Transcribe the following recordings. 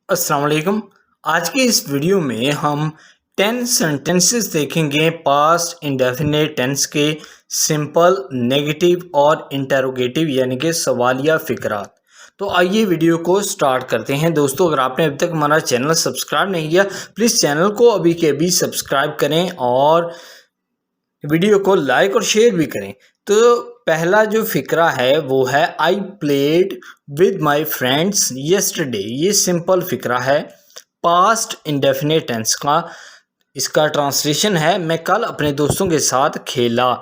अस्सलाम वालेकुम। आज की इस वीडियो में हम 10 सेंटेंसेस देखेंगे पास्ट इंडेफिनिट टेंस के सिंपल, नेगेटिव और इंटरोगेटिव यानी कि सवालिया फ़िक्रात। तो आइए वीडियो को स्टार्ट करते हैं। दोस्तों, अगर आपने अभी तक हमारा चैनल सब्सक्राइब नहीं किया, प्लीज़ चैनल को अभी के अभी सब्सक्राइब करें और वीडियो को लाइक और शेयर भी करें। तो पहला जो फ़िक्रा है वो है I played with my friends yesterday. ये सिंपल फ़िक्रा है पास्ट इंडेफिनिट टेंस का। इसका ट्रांसलेशन है मैं कल अपने दोस्तों के साथ खेला।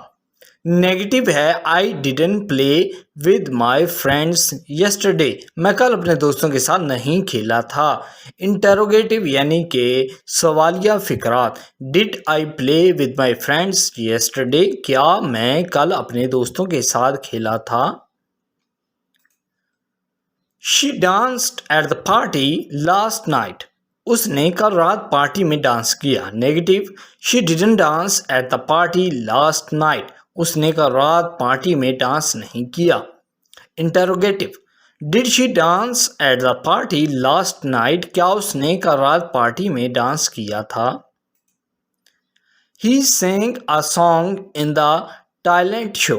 नेगेटिव है I didn't play with my friends yesterday. मैं कल अपने दोस्तों के साथ नहीं खेला था। इंटरोगेटिव यानी कि सवालिया फ़िक्रात। Did I play with my friends yesterday? क्या मैं कल अपने दोस्तों के साथ खेला था? She danced at the party last night. उसने कल रात पार्टी में डांस किया। Negative she didn't dance at the party last night. उसने कल रात पार्टी में डांस नहीं किया। Interrogative did she dance at the party last night? क्या उसने कल रात पार्टी में डांस किया था? ही sang a song in the talent show.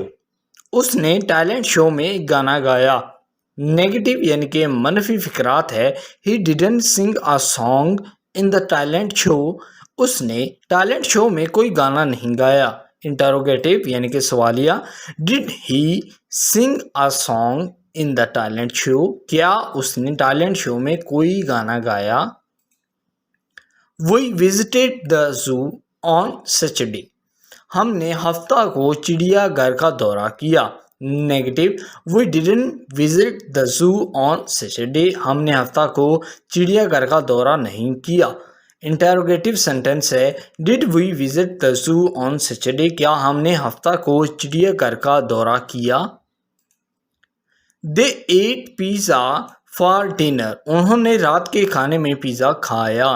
उसने टैलेंट शो में गाना गाया। नेगेटिव यानी कि मनफी फिक्रात है he didn't sing a song in the talent show. उसने टैलेंट शो में कोई गाना नहीं गाया। इंटरोगेटिव यानी कि सवालिया did he sing a song in the talent show? क्या उसने टैलेंट शो में कोई गाना गाया? We visited the zoo on Saturday. हमने हफ्ता को चिड़ियाघर का दौरा किया। Negative we didn't visit the zoo on Saturday. हमने हफ्ता को चिड़ियाघर का दौरा नहीं किया। इंटरोगेटिव सेंटेंस है did we visit the zoo on Saturday? क्या हमने हफ्ता को चिड़ियाघर का दौरा किया? They ate pizza for dinner. उन्होंने रात के खाने में पिज़्ज़ा खाया।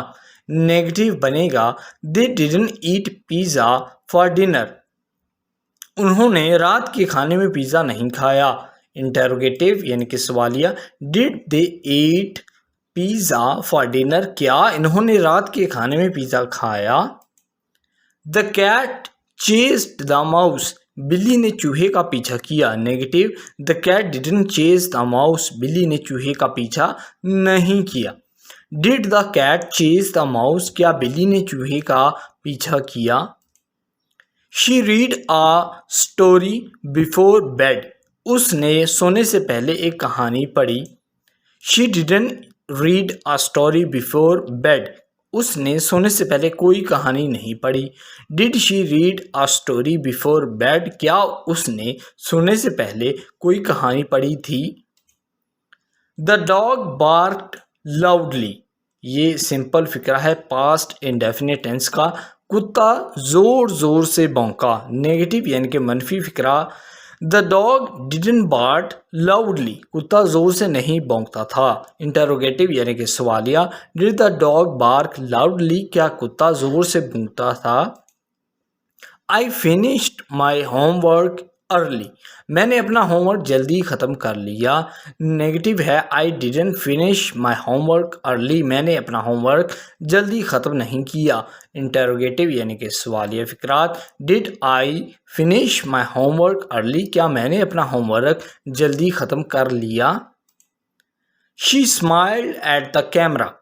नेगेटिव बनेगा they didn't eat pizza for dinner. उन्होंने रात के खाने में पिज़्ज़ा नहीं खाया। इंटरोगेटिव यानी कि सवालिया did they eat pizza for dinner? क्या इन्होंने रात के खाने में पिज़्ज़ा खाया? The cat chased the mouse. बिल्ली ने चूहे का पीछा किया। Negative the cat didn't chase the mouse. बिल्ली ने चूहे का पीछा नहीं किया। Did the cat chase the mouse? क्या बिल्ली ने चूहे का पीछा किया? She read a story before bed. उसने सोने से पहले एक कहानी पढ़ी। She didn't read a story before bed. उसने सोने से पहले कोई कहानी नहीं पढ़ी। Did she read a story before bed? क्या उसने सोने से पहले कोई कहानी पढ़ी थी? The dog barked loudly. ये सिंपल फिक्रा है पास्ट इंडेफिनिट टेंस का। कुत्ता जोर जोर से भौंका। नेगेटिव यानी कि मनफी फिक्रा the dog didn't bark loudly. कुत्ता जोर से नहीं भौंकता था। इंटरोगेटिव यानी कि सवालिया did the dog bark loudly? क्या कुत्ता जोर से भौंकता था? I finished my homework early. मैंने अपना होमवर्क जल्दी ख़त्म कर लिया। नेगेटिव है I didn't finish my homework early. मैंने अपना होमवर्क जल्दी ख़त्म नहीं किया। इंटरोगेटिव यानी कि सवालिया फ़िक्रात did I finish my homework early? क्या मैंने अपना होमवर्क जल्दी ख़त्म कर लिया? She smiled at the camera.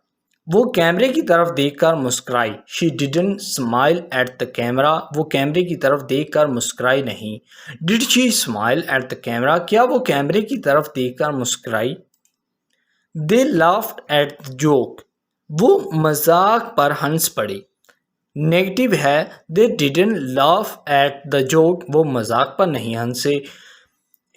वो कैमरे की तरफ देखकर मुस्कुराई। She didn't smile at the camera. वो कैमरे की तरफ देखकर मुस्कुराई नहीं। Did she smile at the camera? क्या वो कैमरे की तरफ देखकर मुस्कुराई? They laughed at the joke. वो मजाक पर हंस पड़े। नेगेटिव है they didn't laugh at the joke. वो मजाक पर नहीं हंसे।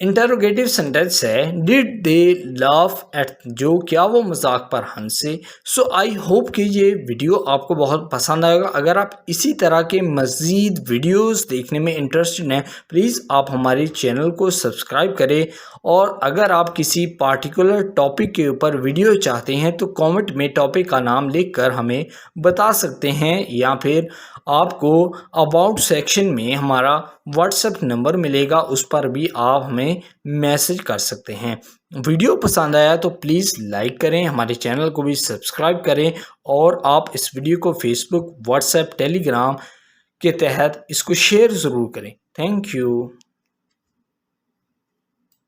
इंटरोगेटिव सेंटेंस है डिड दे लाफ एट जो? क्या वो मजाक पर हंसे? सो आई होप कि ये वीडियो आपको बहुत पसंद आएगा। अगर आप इसी तरह के मज़ीद वीडियोस देखने में इंटरेस्टेड हैं, प्लीज़ आप हमारे चैनल को सब्सक्राइब करें। और अगर आप किसी पार्टिकुलर टॉपिक के ऊपर वीडियो चाहते हैं तो कमेंट में टॉपिक का नाम लिख कर हमें बता सकते हैं, या फिर आपको अबाउट सेक्शन में हमारा व्हाट्सएप नंबर मिलेगा, उस पर भी आप हमें मैसेज कर सकते हैं। वीडियो पसंद आया तो प्लीज़ लाइक करें, हमारे चैनल को भी सब्सक्राइब करें और आप इस वीडियो को फेसबुक, व्हाट्सएप, टेलीग्राम के तहत इसको शेयर ज़रूर करें। Thank you.